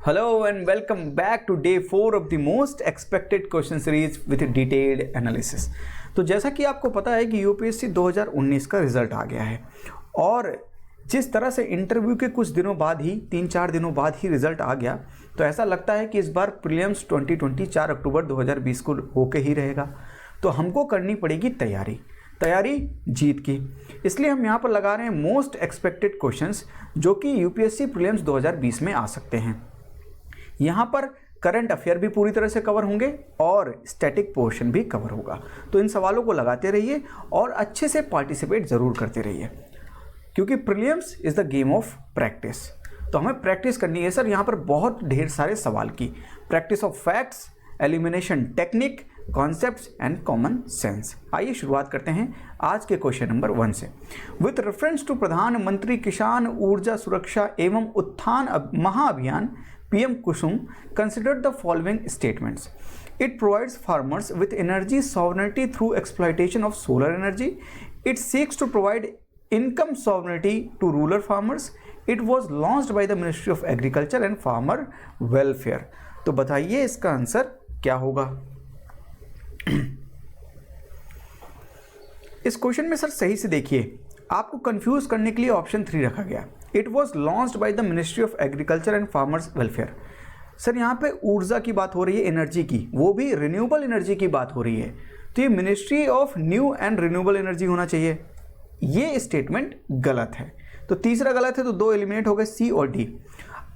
Hello and welcome back to day 4 of the most expected question series with detailed analysis। तो जैसा कि आपको पता है कि यूपीएससी 2019 का रिजल्ट आ गया है और जिस तरह से इंटरव्यू के कुछ दिनों बाद ही 3-4 दिनों बाद ही रिजल्ट आ गया, तो ऐसा लगता है कि इस बार प्रीलिम्स 2020 4 अक्टूबर 2020 को होके ही रहेगा। तो हमको करनी पड़ेगी तैयारी जीत की। इसलिए हम यहाँ पर लगा रहे हैं मोस्ट एक्सपेक्टेड क्वेश्चंस जो कि यूपीएससी प्रीलिम्स 2020 में आ सकते हैं। यहाँ पर करंट अफेयर भी पूरी तरह से कवर होंगे और स्टैटिक पोर्शन भी कवर होगा। तो इन सवालों को लगाते रहिए और अच्छे से पार्टिसिपेट ज़रूर करते रहिए, क्योंकि prelims is the game of practice. तो हमें प्रैक्टिस करनी है सर यहाँ पर बहुत ढेर सारे सवाल की, practice of facts, elimination technique, concepts and common sense. आइए शुरुआत करते हैं आज के क्वेश्चन नंबर 1 से। विथ रेफरेंस टू प्रधानमंत्री किसान ऊर्जा सुरक्षा एवं उत्थान महाअभियान PM Kusum considered the following statements. It provides farmers with energy sovereignty through exploitation of solar energy. It seeks to provide income sovereignty to rural farmers. It was launched by the Ministry of Agriculture and Farmer Welfare. तो बताइए इसका answer क्या होगा। इस question में sir सही से देखिए, आपको कंफ्यूज करने के लिए ऑप्शन 3 रखा गया। It was launched by the ministry of agriculture and farmers welfare. Sir यहाँ पे ऊर्जा की बात हो रही है, एनर्जी की, वो भी रिन्यूएबल एनर्जी की बात हो रही है, तो ये ministry of new and renewable energy होना चाहिए। ये स्टेटमेंट गलत है, तो तीसरा गलत है, तो 2 एलिमिनेट हो गए, सी और डी।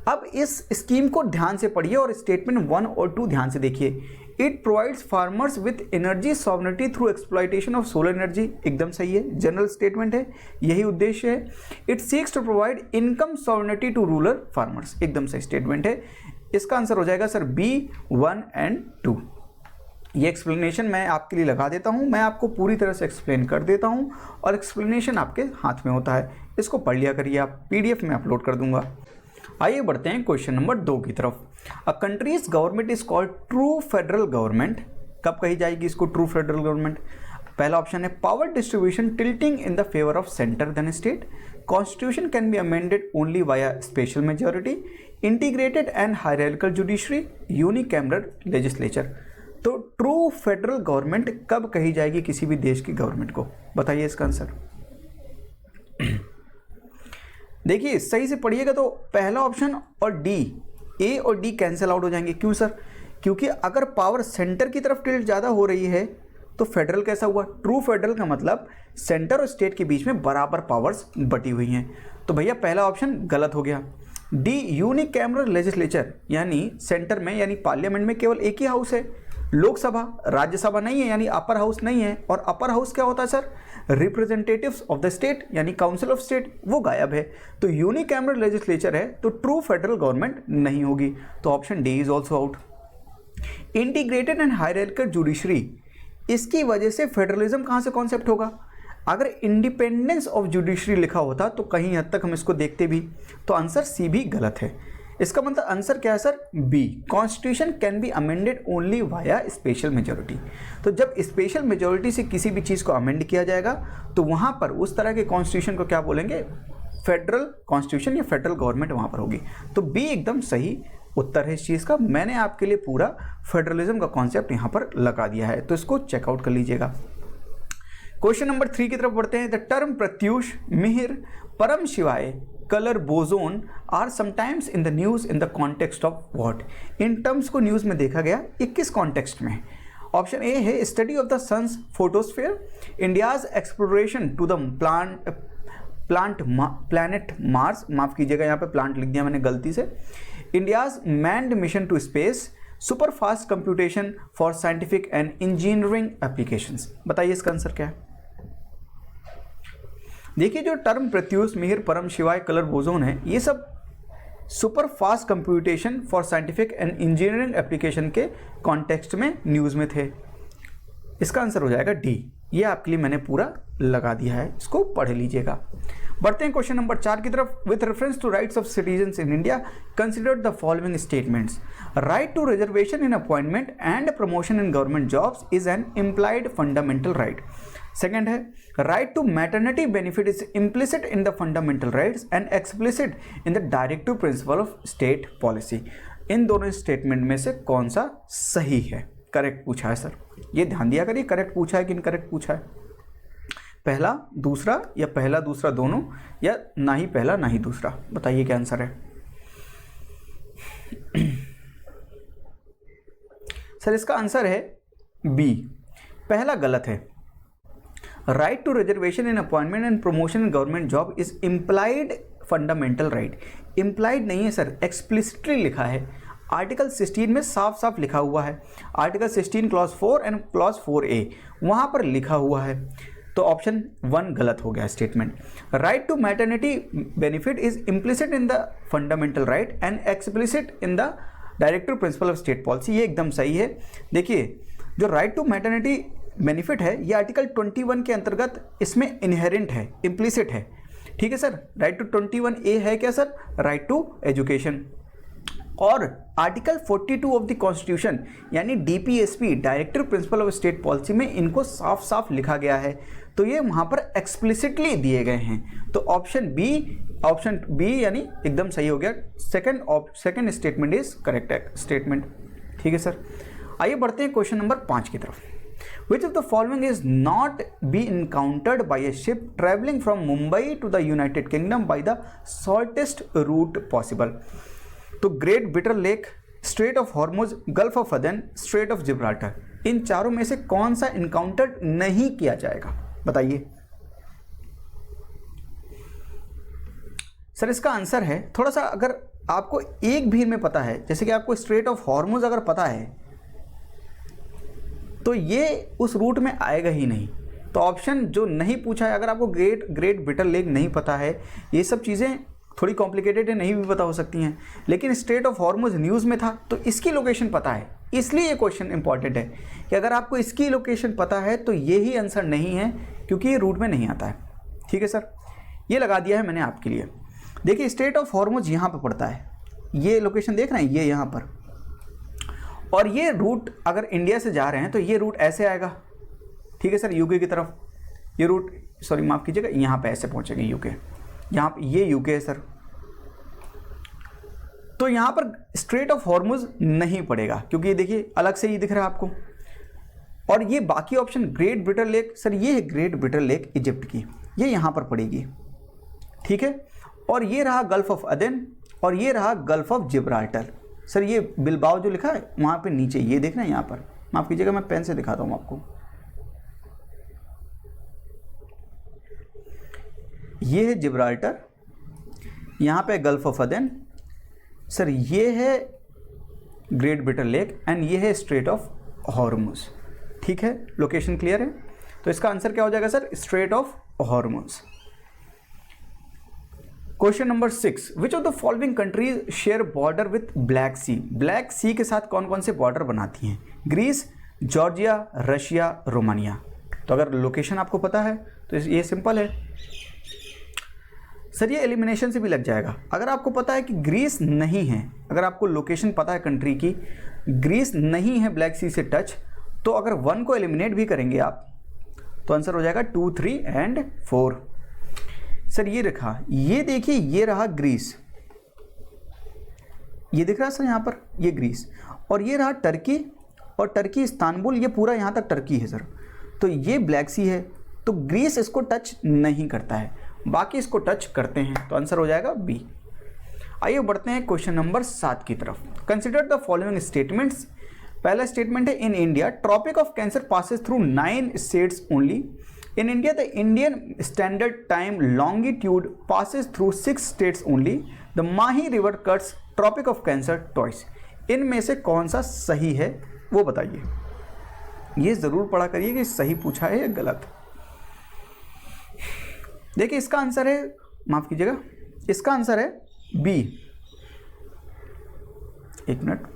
अब इस स्कीम को ध्यान से पढ़िए और स्टेटमेंट 1 और 2 ध्यान से देखिए। It provides farmers with energy sovereignty through exploitation of solar energy, एकदम सही है, जनरल स्टेटमेंट है, यही उद्देश्य है। It seeks to provide income sovereignty to rural farmers, एकदम सही स्टेटमेंट है। इसका आंसर हो जाएगा सर बी 1 एंड 2। ये एक्सप्लेनेशन मैं आपके लिए लगा देता हूँ, मैं आपको पूरी तरह से एक्सप्लेन कर देता हूँ और एक्सप्लेनेशन आपके हाथ में होता है। इसको पढ़ लिया करिए, आप PDF में अपलोड कर दूंगा। आइए बढ़ते हैं क्वेश्चन नंबर 2 की तरफ। A country's government is called true federal government. कब कही जाएगी इसको ट्रू फेडरल गवर्नमेंट? पहला ऑप्शन है power distribution tilting in the favour of centre than state, constitution can be amended only via special majority, integrated and hierarchical judiciary, unicameral legislature. तो true federal government कब कही जाएगी किसी भी देश की गवर्नमेंट को? बताइए इसका आंसर। देखिए सही से पढ़िएगा, तो पहला ऑप्शन और डी, ए और डी कैंसिल आउट हो जाएंगे। क्यों सर? क्योंकि अगर पावर सेंटर की तरफ टिल्ट ज़्यादा हो रही है तो फेडरल कैसा हुआ? ट्रू फेडरल का मतलब सेंटर और स्टेट के बीच में बराबर पावर्स बटी हुई हैं। तो भैया पहला ऑप्शन गलत हो गया। डी यूनिकैमरल लेजिस्लेचर, यानी सेंटर में यानी पार्लियामेंट में केवल एक ही हाउस है, लोकसभा, राज्यसभा नहीं है, यानी अपर हाउस नहीं है। और अपर हाउस क्या होता है sir? Representatives of the state, यानी काउंसिल ऑफ स्टेट, वो गायब है। तो यूनिकैमरल लेजिस्लेचर है, तो ट्रू फेडरल गवर्नमेंट नहीं होगी। तो option D is also out. Integrated and hierarchical judiciary, इसकी वजह से फेडरलिज्म कहाँ से कॉन्सेप्ट होगा? अगर इंडिपेंडेंस ऑफ जुडिशरी लिखा होता तो कहीं हद तक हम इसको देखते भी। तो आंसर सी भी गलत है। इसका मतलब आंसर क्या है sir? B, constitution can be amended only via special majority. तो जब स्पेशल मेजोरिटी से किसी भी चीज़ को अमेंड किया जाएगा तो वहाँ पर उस तरह के कॉन्स्टिट्यूशन को क्या बोलेंगे? फेडरल कॉन्स्टिट्यूशन या फेडरल गवर्नमेंट वहाँ पर होगी। तो बी एकदम सही उत्तर है इस चीज़ का। मैंने आपके लिए पूरा फेडरलिज्म का कॉन्सेप्ट यहाँ पर लगा दिया है, तो इसको चेकआउट कर लीजिएगा। क्वेश्चन नंबर 3 की तरफ बढ़ते हैं। द टर्म प्रत्यूष, मिहिर, परम शिवाय, कलर, बोजोन are sometimes in the news in the context of what? In terms को न्यूज में देखा गया, 21 कॉन्टेक्स्ट में। ऑप्शन ए है study of the sun's photosphere, India's exploration to the planet Mars, माफ कीजिएगा यहाँ पे प्लांट लिख दिया मैंने गलती से, India's manned mission to space, super fast computation for scientific and engineering applications. बताइए इसका आंसर क्या है? देखिए जो टर्म प्रत्यूष, मिहिर, परम शिवाय, कलर, बोजोन है, ये सब super fast computation for scientific and engineering application के कॉन्टेक्स्ट में न्यूज़ में थे। इसका आंसर हो जाएगा डी। ये आपके लिए मैंने पूरा लगा दिया है, इसको पढ़ लीजिएगा। बढ़ते हैं क्वेश्चन नंबर 4 की तरफ। With reference to rights of citizens in India consider the following statements. Right to reservation in appointment and promotion in government jobs is an implied fundamental right. Second है right to maternity benefit is implicit in the fundamental rights and explicit in the directive principle of state policy. इन दोनों statement में से कौन सा सही है, correct पूछा है सर। ये ध्यान दिया करिए, करेक्ट पूछा है कि इनकरेक्ट पूछा है, पहला दूसरा या पहला दूसरा दोनों, या ना ही पहला ना ही दूसरा। बताइए क्या आंसर है। सर इसका आंसर है बी, पहला गलत है। Right to reservation in appointment and promotion in government job is implied fundamental right. Implied नहीं है सर, एक्सप्लिसिटली लिखा है। आर्टिकल 16 में साफ साफ लिखा हुआ है, article 16 clause 4 and clause 4A वहाँ पर लिखा हुआ है। तो ऑप्शन 1 गलत हो गया statement. Right to maternity benefit is implicit in the fundamental right and explicit in the directive principle of state policy. ये एकदम सही है। देखिए जो राइट टू मैटरनिटी बेनिफिट है ये आर्टिकल 21 के अंतर्गत इसमें इनहेरेंट है, इम्प्लिसिट है। ठीक है सर, राइट टू 21A है क्या सर, राइट टू एजुकेशन। और आर्टिकल 42 ऑफ द कॉन्स्टिट्यूशन यानी DPSP directive principle of state policy में इनको साफ साफ लिखा गया है, तो ये वहाँ पर एक्सप्लिसिटली दिए गए हैं। तो ऑप्शन बी यानी एकदम सही हो गया। Second statement is correct statement. ठीक है सर, आइए बढ़ते हैं क्वेश्चन नंबर 5 की तरफ। Which of the following is not be encountered by a ship traveling from Mumbai to the United Kingdom by the shortest route possible? तो Great Bitter Lake, Strait of Hormuz, Gulf of Aden, Strait of Gibraltar, इन चारों में से कौन सा encounter नहीं किया जाएगा, बताइए। सर इसका आंसर है, थोड़ा सा अगर आपको एक भी में पता है, जैसे कि आपको स्ट्रेट ऑफ हॉर्मुज अगर पता है तो ये उस रूट में आएगा ही नहीं। तो ऑप्शन जो नहीं पूछा है, अगर आपको ग्रेट बिटर लेक नहीं पता है, ये सब चीज़ें थोड़ी कॉम्प्लिकेटेड है, नहीं भी पता हो सकती हैं, लेकिन स्ट्रेट ऑफ हॉर्मुज न्यूज़ में था तो इसकी लोकेशन पता है, इसलिए ये क्वेश्चन इंपॉर्टेंट है कि अगर आपको इसकी लोकेशन पता है तो ये ही आंसर नहीं है, क्योंकि ये रूट में नहीं आता है। ठीक है सर, ये लगा दिया है मैंने आपके लिए। देखिए स्ट्रेट ऑफ हॉर्मुज यहाँ पर पड़ता है, ये लोकेशन देख रहे हैं, ये यहाँ पर, और ये रूट अगर इंडिया से जा रहे हैं तो ये रूट ऐसे आएगा। ठीक है सर, यूके की तरफ ये रूट, सॉरी माफ़ कीजिएगा, यहाँ पे ऐसे पहुँचेगा यूके, यहाँ पे ये यूके है सर। तो यहाँ पर स्ट्रेट ऑफ हॉर्मुज नहीं पड़ेगा, क्योंकि ये देखिए अलग से ही दिख रहा है आपको। और ये बाकी ऑप्शन ग्रेट ब्रिटर लेक, सर ये है ग्रेट ब्रिटर लेक इजिप्ट की, ये यहाँ पर पड़ेगी। ठीक है, और ये रहा गल्फ ऑफ अदन, और ये रहा गल्फ ऑफ जिब्राल्टर। सर ये बिलबाओ जो लिखा है वहाँ पे नीचे, ये देखना है यहाँ पर, माफ़ कीजिएगा मैं पेन से दिखाता हूँ आपको। ये है जिब्राल्टर, यहाँ पे गल्फ ऑफ अदन, सर ये है ग्रेट ब्रिटर लेक, एंड ये है स्ट्रेट ऑफ हॉर्मुज। ठीक है, लोकेशन क्लियर है। तो इसका आंसर क्या हो जाएगा sir, Strait of Hormuz. Question number 6, which of the following countries share border with Black Sea. Black Sea के साथ कौन कौन से बॉर्डर बनाती हैं, ग्रीस, जॉर्जिया, रशिया, रोमानिया। तो अगर लोकेशन आपको पता है तो ये सिंपल है सर, ये एलिमिनेशन से भी लग जाएगा। अगर आपको पता है कि ग्रीस नहीं है, अगर आपको लोकेशन पता है कंट्री की, ग्रीस नहीं है ब्लैक सी से टच, तो अगर 1 को एलिमिनेट भी करेंगे आप तो आंसर हो जाएगा 2, 3 एंड 4। सर ये रखा, ये देखिए ये रहा ग्रीस, ये दिख रहा है सर यहाँ पर, ये ग्रीस, और ये रहा टर्की, और टर्की इस्तांबुल, ये पूरा यहाँ तक टर्की है सर। तो ये ब्लैक सी है, तो ग्रीस इसको टच नहीं करता है, बाकी इसको टच करते हैं, तो आंसर हो जाएगा बी। आइए बढ़ते हैं क्वेश्चन नंबर 7 की तरफ। Consider the following statements. पहला स्टेटमेंट है, in India Tropic of Cancer passes through 9 states only. In India, the Indian Standard Time longitude passes through 6 states only. The Mahi River cuts Tropic of Cancer twice. इनमें से कौन सा सही है वो बताइए। ये ज़रूर पढ़ा करिए कि सही पूछा है या गलत। देखिए इसका आंसर है, माफ़ कीजिएगा, इसका आंसर है बी। एक मिनट,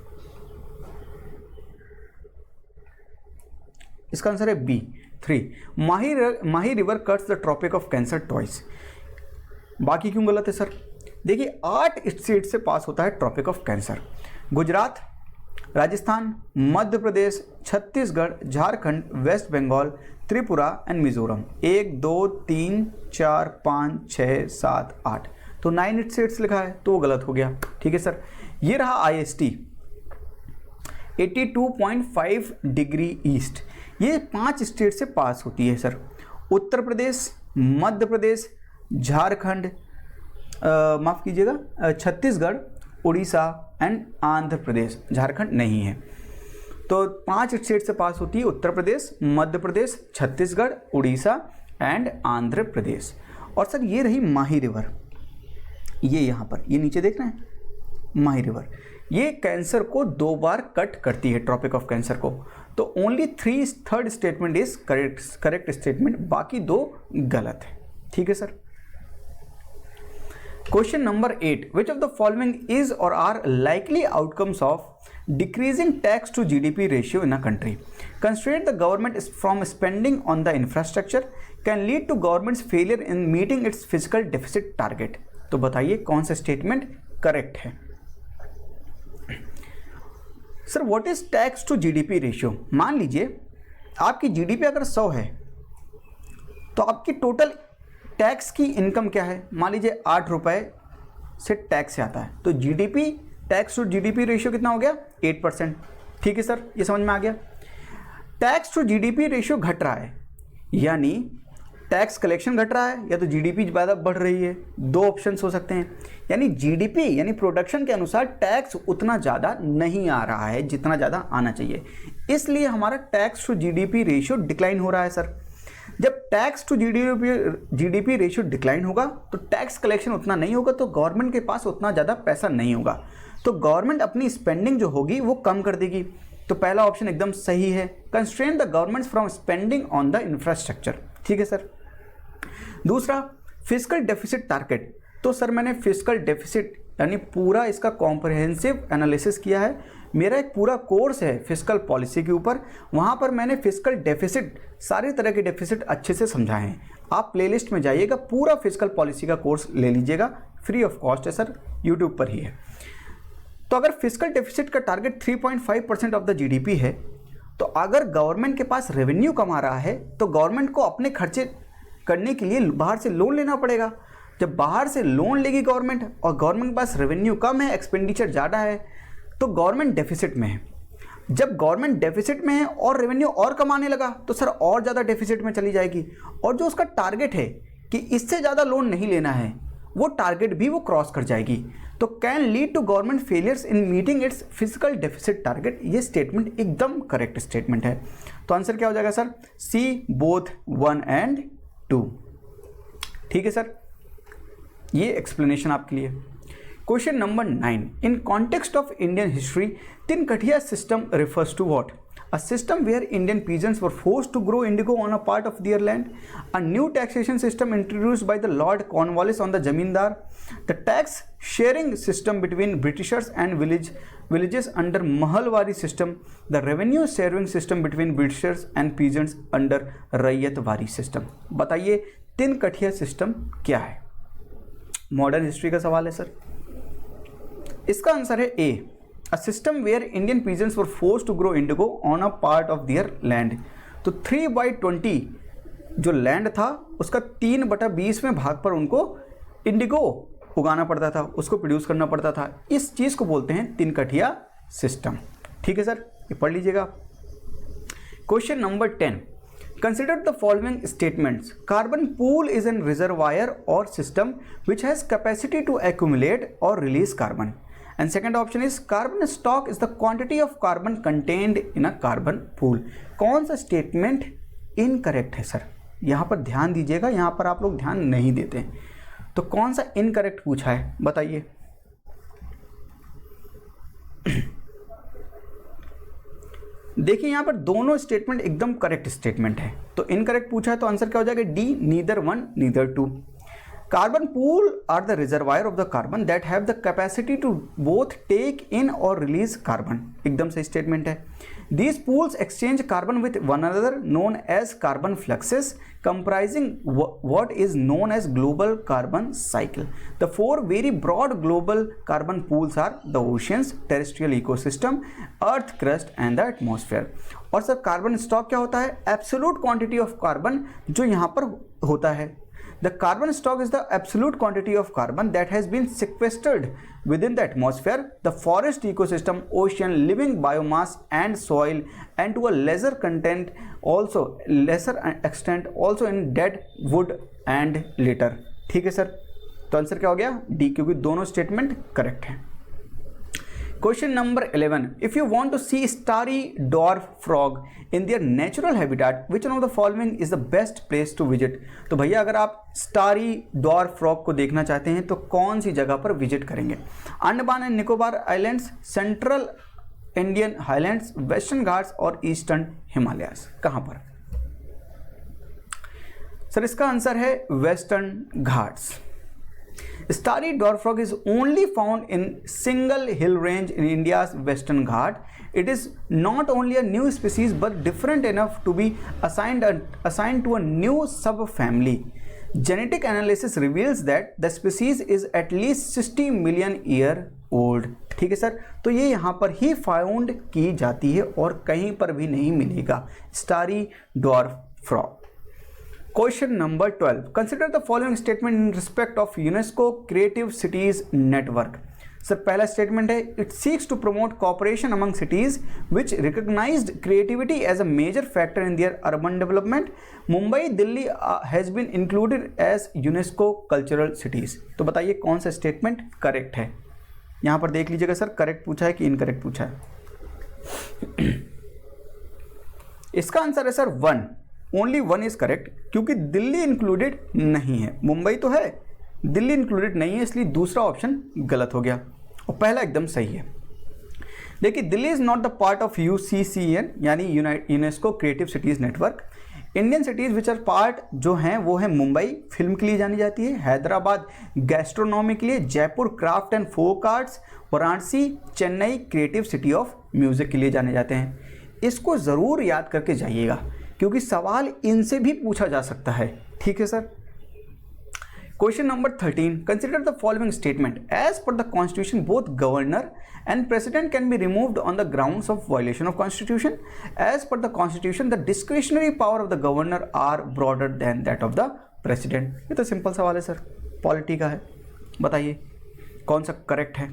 इसका आंसर है B 3। Mahi river cuts the Tropic of Cancer twice. बाकी क्यों गलत है सर? देखिए 8 स्टेट से पास होता है Tropic of Cancer. Gujarat, Rajasthan, Madhya Pradesh, Chhattisgarh, Jharkhand, West Bengal, Tripura and Mizoram. 1 2 3 4 5 6 7 8 तो 9 स्टेट्स लिखा है तो वो गलत हो गया। ठीक है सर, ये रहा IST 82.5 डिग्री ईस्ट, ये 5 स्टेट से पास होती है सर। उत्तर प्रदेश, मध्य प्रदेश, झारखंड, माफ़ कीजिएगा छत्तीसगढ़, उड़ीसा एंड आंध्र प्रदेश, झारखंड नहीं है। तो 5 स्टेट से पास होती है, उत्तर प्रदेश, मध्य प्रदेश, छत्तीसगढ़, उड़ीसा एंड आंध्र प्रदेश। और सर ये रही माही रिवर, ये यहाँ पर ये नीचे देख रहे हैं माही रिवर, ये कैंसर को 2 बार कट करती है, ट्रॉपिक ऑफ कैंसर को। तो only 3rd statement is correct statement, बाकी 2 गलत है। ठीक है sir. Question number 8, which of the following is or are likely outcomes of decreasing tax to GDP ratio in a country? Constraint the government is from spending on the infrastructure can lead to government's failure in meeting its fiscal deficit target. तो बताइए कौन सा statement correct है? Sir what is tax to GDP ratio? मान लीजिए आपकी GDP अगर 100 है तो आपकी टोटल टैक्स की इनकम क्या है? मान लीजिए 8 रुपए से टैक्स से आता है, तो GDP tax to GDP ratio कितना हो गया? 8%। ठीक है सर, ये समझ में आ गया। टैक्स टू जीडीपी रेशियो घट रहा है, यानी टैक्स कलेक्शन घट रहा है या तो जीडीपी ज़्यादा बढ़ रही है। 2 ऑप्शंस हो सकते हैं, यानी जीडीपी यानी प्रोडक्शन के अनुसार टैक्स उतना ज़्यादा नहीं आ रहा है जितना ज़्यादा आना चाहिए, इसलिए हमारा tax to GDP ratio decline हो रहा है सर। जब tax to GDP ratio decline होगा तो टैक्स कलेक्शन उतना नहीं होगा, तो गवर्नमेंट के पास उतना ज़्यादा पैसा नहीं होगा, तो गवर्नमेंट अपनी स्पेंडिंग जो होगी वो कम कर देगी। तो पहला ऑप्शन एकदम सही है, constrain the government from spending on the infrastructure. ठीक है सर। दूसरा फिस्कल डेफिसिट टारगेट, तो सर मैंने फिस्कल डेफिसिट यानी पूरा इसका कॉम्प्रहेंसिव एनालिसिस किया है, मेरा एक पूरा कोर्स है फिस्कल पॉलिसी के ऊपर, वहाँ पर मैंने फिस्कल डेफिसिट सारे तरह के डेफिसिट अच्छे से समझाए हैं। आप प्लेलिस्ट में जाइएगा, पूरा फिस्कल पॉलिसी का कोर्स ले लीजिएगा, फ्री ऑफ कॉस्ट है सर, यूट्यूब पर ही है। तो अगर फिस्कल डेफिसिट का टारगेट 3.5% ऑफ द जीडीपी है, तो अगर गवर्नमेंट के पास रेवेन्यू कम आ रहा है तो गवर्नमेंट को अपने खर्चे करने के लिए बाहर से लोन लेना पड़ेगा। जब बाहर से लोन लेगी गवर्नमेंट और गवर्नमेंट के पास रेवेन्यू कम है, एक्सपेंडिचर ज़्यादा है, तो गवर्नमेंट डेफिसिट में है। जब गवर्नमेंट डेफिसिट में है और रेवेन्यू और कमाने लगा तो सर और ज़्यादा डेफिसिट में चली जाएगी, और जो उसका टारगेट है कि इससे ज़्यादा लोन नहीं लेना है, वो टारगेट भी वो क्रॉस कर जाएगी, तो can lead to government failures in meeting its physical deficit target. ये स्टेटमेंट एकदम करेक्ट स्टेटमेंट है। तो आंसर क्या हो जाएगा सर? C, both 1 and 2। ठीक है सर, ये एक्सप्लेनेशन आपके लिए। Question number 9, in context of Indian history Tinkathia system refers to what? A system where Indian peasants were forced to grow indigo on a part of their land, a new taxation system introduced by the Lord Cornwallis on the Zamindar, the tax sharing system between Britishers and villages under Mahalwari system, the revenue sharing system between Britishers and peasants under Raiyatwari system। बताइए तिनकठिया system क्या है? Modern history का सवाल है sir. इसका answer है ए, A system where Indian peasants were forced to grow indigo on a part of their land। तो 3/20 जो लैंड था उसका 3/20वें भाग पर उनको इंडिगो उगाना पड़ता था, उसको प्रोड्यूस करना पड़ता था। इस चीज़ को बोलते हैं तिनकठिया सिस्टम। ठीक है सर, ये पढ़ लीजिएगा। Question number 10, consider the following statements. Carbon pool is an reservoir or system which has capacity to accumulate or release carbon. And second option is carbon stock is the quantity of carbon contained in a carbon pool। कौन सा statement incorrect है sir? यहाँ पर ध्यान दीजिएगा, यहाँ पर आप लोग ध्यान नहीं देते हैं। तो कौन सा इनकरेक्ट पूछा है बताइए? देखिए यहाँ पर दोनों स्टेटमेंट एकदम करेक्ट स्टेटमेंट है, तो इनकरेक्ट पूछा है तो आंसर क्या हो जाएगा? D, neither 1 neither 2। Carbon pool are the reservoir of the carbon that have the capacity to both take in or release carbon। एकदम सही स्टेटमेंट है। These pools exchange carbon with one another known as carbon fluxes comprising what is known as global carbon cycle। The 4 very broad global carbon pools are the oceans, terrestrial ecosystem, earth crust and the atmosphere। और sir carbon stock क्या होता है? Absolute quantity of carbon जो यहाँ पर होता है। The carbon stock is the absolute quantity of carbon that has been sequestered within the atmosphere, the forest ecosystem, ocean, living biomass and soil, and to a lesser extent also in dead wood and litter. ठीक है sir, तो answer क्या हो गया? D, क्योंकि दोनों statement correct है। Question number 11. If you want to see starry dwarf frog in their natural habitat, which one of the following is the best place to visit? तो भैया अगर आप starry dwarf frog को देखना चाहते हैं तो कौन सी जगह पर विजिट करेंगे? Andaman and Nicobar islands, central Indian highlands, western Ghats और ईस्टर्न हिमालयास। कहाँ पर? सर इसका आंसर है western Ghats. Starry dwarf frog is only found in single hill range in India's Western Ghat. It is not only a new species but different enough to be assigned to a new subfamily. Genetic analysis reveals that the species is at least 60 million year old. ठीक है sir, तो ये यहाँ पर he found की जाती है और कहीं पर भी नहीं मिलेगा Starry dwarf frog. Question number 12. Consider the following statement in respect of UNESCO Creative Cities Network. Sir पहला स्टेटमेंट है, it seeks to promote cooperation among cities which recognized creativity as a major factor in their urban development. Mumbai, Delhi has been included as UNESCO cultural cities. तो बताइए कौन सा statement correct है? यहाँ पर देख लीजिएगा सर, करेक्ट पूछा है कि इनकरेक्ट पूछा है। इसका आंसर है सर 1, ओनली 1 इज करेक्ट, क्योंकि दिल्ली इंक्लूडेड नहीं है। मुंबई तो है, दिल्ली इंक्लूडेड नहीं है, इसलिए दूसरा ऑप्शन गलत हो गया और पहला एकदम सही है। देखिए, Delhi is not the part of UCCN यानी UNESCO creative cities network. Indian cities which are part जो हैं वो है मुंबई फिल्म के लिए जानी जाती है, हैदराबाद गैस्ट्रोनॉमी के लिए, Jaipur craft and folk arts, Varanasi Chennai creative city of music के लिए जाने जाते हैं। इसको ज़रूर याद करके जाइएगा क्योंकि सवाल इनसे भी पूछा जा सकता है। ठीक है sir. Question number 13. Consider the following statement. As per the constitution both governor and president can be removed on the grounds of violation of constitution. As per the constitution the discretionary power of the governor are broader than that of the president. ये तो simple सवाल है sir, polity का है। बताइए कौन सा correct है?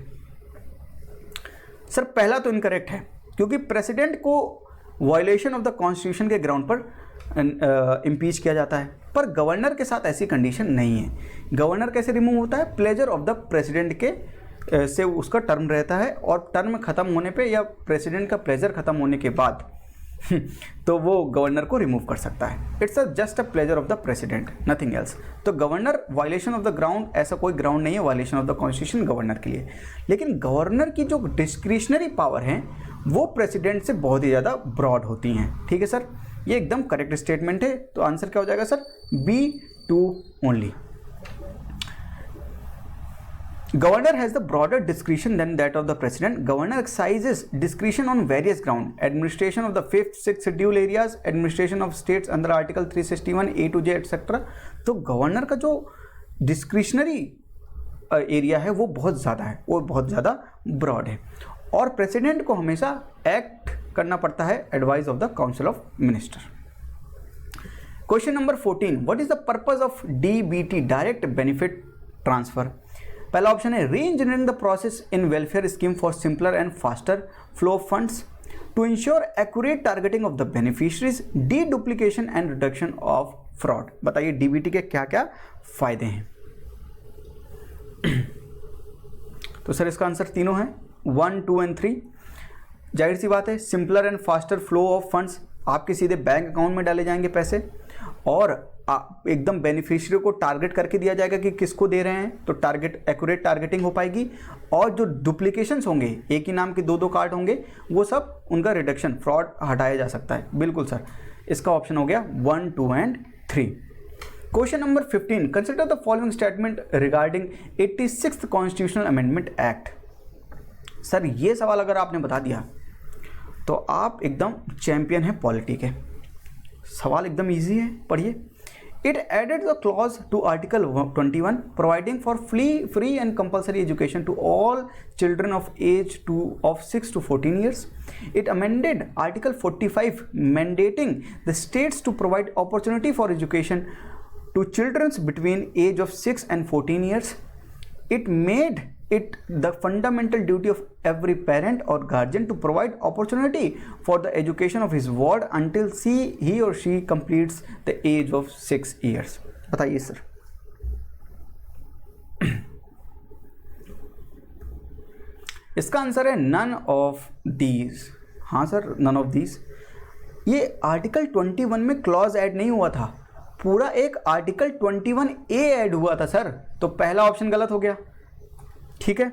सर पहला तो इनकरेक्ट है क्योंकि प्रेसिडेंट को वायलेशन ऑफ द कॉन्स्टिट्यूशन के ग्राउंड पर इम्पीच किया जाता है, पर गवर्नर के साथ ऐसी कंडीशन नहीं है। गवर्नर कैसे रिमूव होता है? प्लेजर ऑफ द प्रेसिडेंट के से उसका टर्म रहता है और टर्म खत्म होने पे या प्रेसिडेंट का प्लेजर खत्म होने के बाद तो वो गवर्नर को रिमूव कर सकता है। It's just a pleasure of the president, nothing else. तो governor violation of the ground, ऐसा कोई ग्राउंड नहीं है violation of the constitution governor के लिए। लेकिन गवर्नर की जो डिस्क्रिशनरी पावर है वो प्रेसिडेंट से बहुत ही ज़्यादा ब्रॉड होती हैं। ठीक है सर, ये एकदम करेक्ट स्टेटमेंट है। तो आंसर क्या हो जाएगा sir? B2 only. Governor has the broader discretion than that of the president. Governor exercises discretion on various grounds: administration of the 5th, 6th schedule areas, administration of states under Article 361 A to J etc. तो governor का जो discretionary area है वो बहुत ज़्यादा है, वो बहुत ज़्यादा ब्रॉड है और प्रेसिडेंट को हमेशा एक्ट करना पड़ता है advice of the council of minister. Question number 14. What is the purpose of DBT, direct benefit transfer? पहला ऑप्शन है re engineering the process in welfare scheme for simpler and faster flow of funds, to ensure accurate targeting of the beneficiaries, de duplication and reduction of fraud. बताइए DBT के क्या क्या फायदे हैं? तो sir इसका आंसर तीनों है, 1, 2 एंड 3। जाहिर सी बात है, simpler and faster flow of funds, आपके सीधे बैंक अकाउंट में डाले जाएंगे पैसे और एकदम बेनिफिशियरी को टारगेट करके दिया जाएगा कि किसको दे रहे हैं, तो टारगेट एक्यूरेट टारगेटिंग हो पाएगी। और जो डुप्लीकेशंस होंगे, एक ही नाम के 2-2 कार्ड होंगे, वो सब उनका रिडक्शन, फ्रॉड हटाया जा सकता है। बिल्कुल सर, इसका ऑप्शन हो गया 1, 2 and 3। Question number 15. Consider the following statement regarding 86th constitutional amendment act. Sir ये सवाल अगर आपने बता दिया तो आप एकदम चैंपियन हैं पॉलिटी के। सवाल एकदम इजी है, पढ़िए। It added the clause to Article 21 providing for free and compulsory education to all children of age of 6 to 14 years. It amended Article 45 mandating the states to provide opportunity for education to children between age of 6 and 14 years. It made it the fundamental duty of every parent or guardian to provide opportunity for the education of his ward until he or she completes the age of 6 years. बताइए sir. इसका answer है none of these. हाँ sir, none of these. ये article 21 में clause add नहीं हुआ था, पूरा एक आर्टिकल 21A ऐड हुआ था सर. तो पहला ऑप्शन गलत हो गया. ठीक है.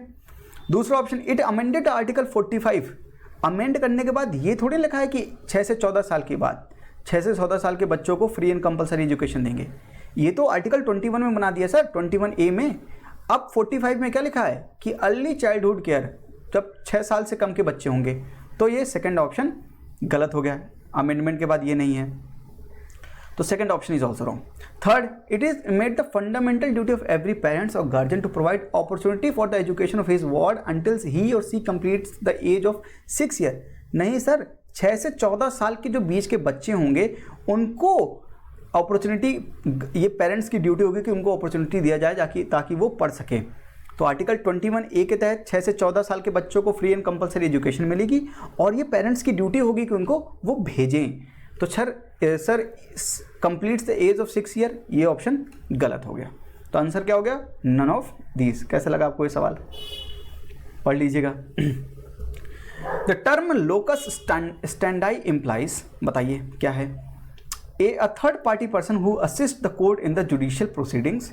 दूसरा option, it amended article 45. Amend करने के बाद ये थोड़ी लिखा है कि 6 से 14 साल के बाद 6 से 14 साल के बच्चों को फ्री एंड कंपलसरी एजुकेशन देंगे. ये तो आर्टिकल 21 में बना दिया सर, 21A में. अब 45 में क्या लिखा है कि अर्ली चाइल्डहुड केयर जब 6 साल से कम के बच्चे होंगे. तो ये सेकंड ऑप्शन गलत हो गया. अमेंडमेंट के बाद ये नहीं है, तो second option is also wrong. Third, it is made the fundamental duty of every parents or guardian to provide opportunity for the education of his ward until he or she completes the age of 6 year. नहीं sir, 6 से 14 साल के जो बीच के बच्चे होंगे उनको opportunity, ये पेरेंट्स की ड्यूटी होगी कि उनको अपॉर्चुनिटी दिया जाए ताकि वो पढ़ सके. तो आर्टिकल 21A के तहत 6 से 14 साल के बच्चों को फ्री एंड कंपलसरी एजुकेशन मिलेगी और ये पेरेंट्स की ड्यूटी होगी कि उनको वो भेजें. तो sir completes the age of 6 year, ये ऑप्शन गलत हो गया. तो आंसर क्या हो गया? None of these. कैसा लगा आपको ये सवाल? पढ़ लीजिएगा. The term locus standi implies, बताइए क्या है? A third party person who assists the court in the judicial proceedings,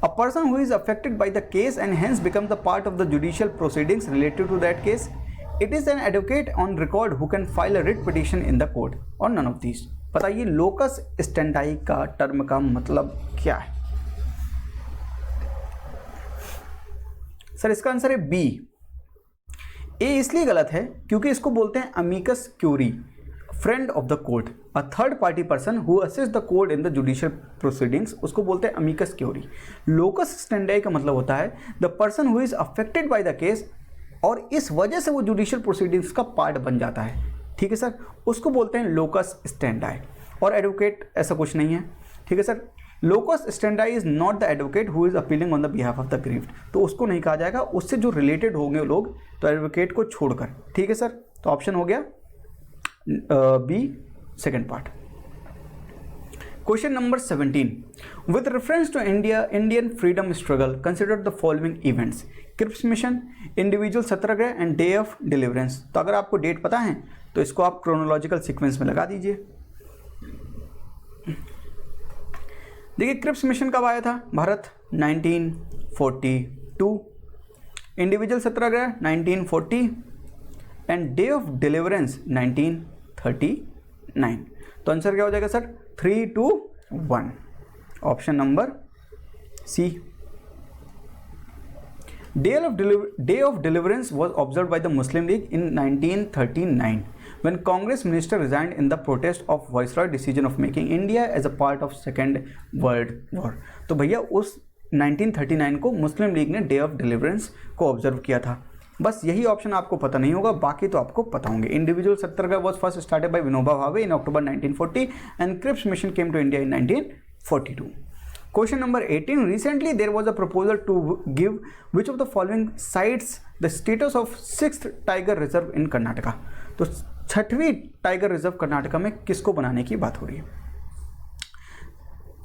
a person who is affected by the case and hence becomes the part of the judicial proceedings related to that case. It is an advocate on record who can file a writ petition in the court, or none of these. बताइए locus स्टैंडाई का term का मतलब क्या है? Sir इसका answer है B. ए इसलिए गलत है क्योंकि इसको बोलते हैं amicus curiae, friend of the court. A third party person who assist the court in the judicial proceedings, उसको बोलते हैं अमिकस क्यूरी. लोकस स्टैंडाई का मतलब होता है the person who is affected by the case, और इस वजह से वो जुडिशियल प्रोसीडिंग्स का पार्ट बन जाता है. ठीक है सर, उसको बोलते हैं लोकस स्टैंडाई. और एडवोकेट ऐसा कुछ नहीं है. ठीक है sir, locus स्टैंडाई is not the advocate who is appealing on the behalf of the grieved. तो उसको नहीं कहा जाएगा, उससे जो रिलेटेड होंगे लोग, तो एडवोकेट को छोड़कर. ठीक है सर, तो ऑप्शन हो गया B, second part. Question number 17. With reference to Indian freedom struggle consider the following events: Cripps mission, individual satyagraha and Day of Deliverance. तो अगर आपको डेट पता है तो इसको आप क्रोनोलॉजिकल सीक्वेंस में लगा दीजिए. देखिए क्रिप्स मिशन कब आया था भारत? 1942. Individual satyagraha 1940 and Day of Deliverance 1939. तो आंसर क्या हो जाएगा sir? 3, 2, 1. Option number C. Day of Deliverance was observed by the Muslim League in 1939 when Congress minister resigned in the protest of Viceroy decision of making India as a part of Second World War. तो भैया उस 1939 को मुस्लिम league ने day of deliverance को observe किया था. बस यही ऑप्शन आपको पता नहीं होगा, बाकी तो आपको पता होंगे. Individual satyagraha was first started by Vinoba Bhave in October 1940 and Cripps mission came to India in 1942. Question number 18. Recently, there was a proposal to give which of the following sites the status of 6th tiger reserve in Karnataka. तो 6वीं tiger reserve Karnataka में किसको बनाने की बात हो रही है?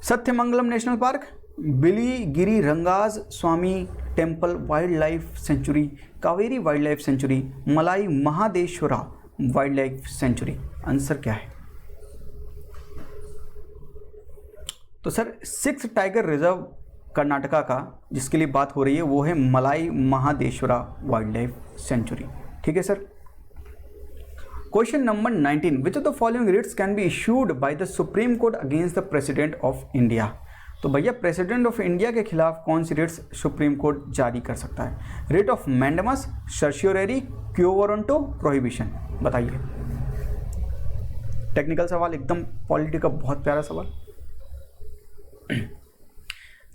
Sathyamangalam national park, Biligiri Rangaswamy temple wildlife sanctuary, Kaveri wildlife sanctuary, Malai Mahadeshwara wildlife sanctuary. Answer क्या है? तो sir 6th tiger reserve Karnataka का जिसके लिए बात हो रही है वो है मलाई महादेश्वरा वाइल्ड लाइफ सेंचुरी. ठीक है sir. Question number 19. Which of the following writs can be issued by the Supreme Court against the president of India. तो भैया प्रेसिडेंट ऑफ इंडिया के खिलाफ कौन सी रिट्स सुप्रीम कोर्ट जारी कर सकता है? रिट ऑफ मैंडेमस, सर्शियोरेरी, क्यो वारंटो, प्रोहिबिशन. बताइए. टेक्निकल सवाल, एकदम पॉलिटी का बहुत प्यारा सवाल.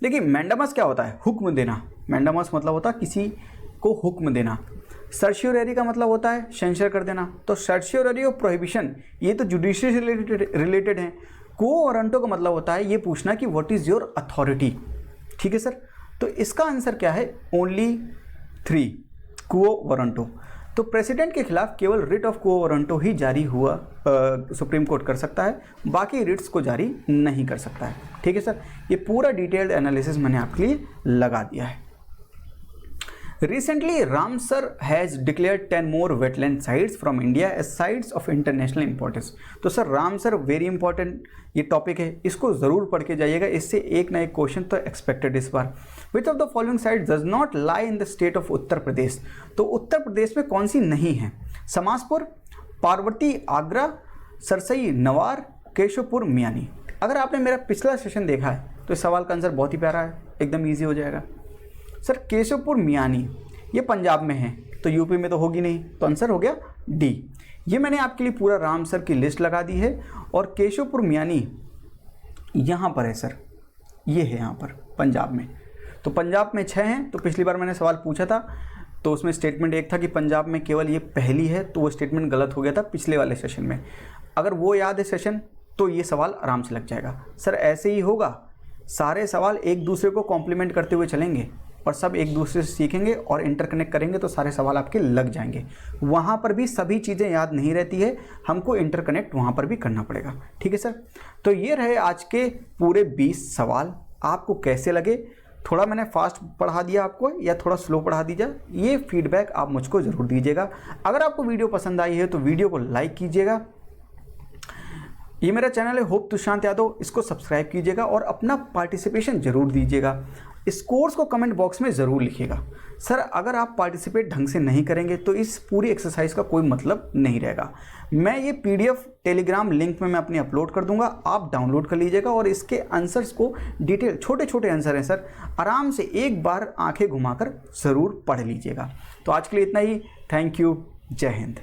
देखिए मैंडेमस क्या होता है? हुक्म देना. मैंडेमस मतलब होता है किसी को हुक्म देना. सर्शियोरेरी का मतलब होता है सेंसर कर देना. तो सर्शियोरेरी और प्रोहिबिशन ये तो जुडिशरी से रिलेटेड हैं. क्वो वारंटो का मतलब होता है ये पूछना कि व्हाट इज योर अथॉरिटी। ठीक है सर, तो इसका आंसर क्या है, ओनली 3 क्वो वारंटो। तो प्रेसिडेंट के खिलाफ केवल रिट ऑफ क्वो वारंटो ही जारी हुआ सुप्रीम कोर्ट कर सकता है, बाकी रिट्स को जारी नहीं कर सकता है। ठीक है सर, ये पूरा डिटेल्ड एनालिसिस मैंने आपके लिए लगा दिया है। Recently, Ramsar has declared 10 more wetland sites from India as sites of international importance। तो सर रामसर वेरी इंपॉर्टेंट ये टॉपिक है, इसको ज़रूर पढ़ के जाइएगा, इससे एक ना एक क्वेश्चन तो एक्सपेक्टेड इस बार। Which of the following sites does not lie in the state of Uttar Pradesh. तो उत्तर प्रदेश में कौन सी नहीं है, समासपुर, पार्वती आगरा, सरसई नवार, केशवपुर मियानी। अगर आपने मेरा पिछला सेशन देखा है तो इस सवाल का आंसर बहुत ही प्यारा है, एकदम ईजी हो जाएगा। सर केशवपुर मियानी ये पंजाब में है, तो यूपी में तो होगी नहीं, तो आंसर हो गया डी। ये मैंने आपके लिए पूरा रामसर की लिस्ट लगा दी है, और केशवपुर मियानी यहाँ पर है सर, ये है यहाँ पर पंजाब में। तो पंजाब में 6 हैं, तो पिछली बार मैंने सवाल पूछा था तो उसमें स्टेटमेंट एक था कि पंजाब में केवल ये पहली है, तो वो स्टेटमेंट गलत हो गया था पिछले वाले सेशन में। अगर वो याद है सेशन तो ये सवाल आराम से लग जाएगा। सर ऐसे ही होगा, सारे सवाल एक दूसरे को कॉम्प्लीमेंट करते हुए चलेंगे और सब एक दूसरे से सीखेंगे और इंटरकनेक्ट करेंगे तो सारे सवाल आपके लग जाएंगे। वहाँ पर भी सभी चीज़ें याद नहीं रहती है, हमको इंटरकनेक्ट वहाँ पर भी करना पड़ेगा। ठीक है सर, तो ये रहे आज के पूरे 20 सवाल। आपको कैसे लगे, थोड़ा मैंने फास्ट पढ़ा दिया आपको या थोड़ा स्लो पढ़ा दीजिए, ये फीडबैक आप मुझको ज़रूर दीजिएगा। अगर आपको वीडियो पसंद आई है तो वीडियो को लाइक कीजिएगा। ये मेरा चैनल है होप तुषांत यादव, इसको सब्सक्राइब कीजिएगा और अपना पार्टिसिपेशन ज़रूर दीजिएगा। स्कोर्स को कमेंट बॉक्स में ज़रूर लिखिएगा। सर अगर आप पार्टिसिपेट ढंग से नहीं करेंगे तो इस पूरी एक्सरसाइज का कोई मतलब नहीं रहेगा। मैं ये पीडीएफ टेलीग्राम लिंक में मैं अपनी अपलोड कर दूंगा, आप डाउनलोड कर लीजिएगा और इसके आंसर्स को डिटेल, छोटे छोटे आंसर हैं सर, आराम से एक बार आंखें घुमाकर ज़रूर पढ़ लीजिएगा। तो आज के लिए इतना ही, थैंक यू, जय हिंद।